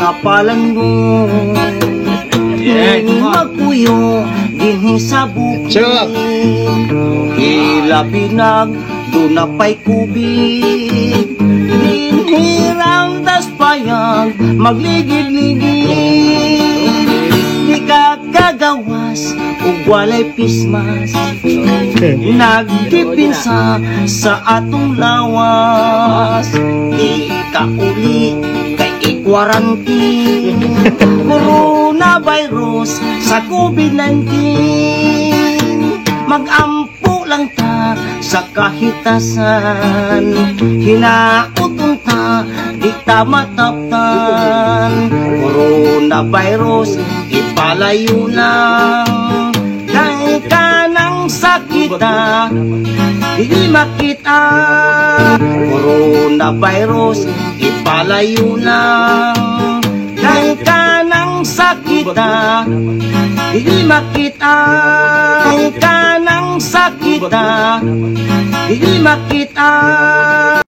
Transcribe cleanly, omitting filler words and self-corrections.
kapalan mo. Magpuyo dinhi sa bukid, hilapinag doon na pa'y kubig. Dinhi raw das payag magligid-ligid, di ka kagawas ug walay pismas. Nagdipinsa sa atong lawas, di ka uli kay i-quarantine. Coronavirus sa COVID-19, mag-ampo lang ta sa kahitasan. Hinautong ta, di ta mataptan. Coronavirus, ipalayo lang. Kay kanang sakita, di makita. Coronavirus, ipalayo lang. Kay kanang sakita, di makita. Kay kanang sakita, di makita.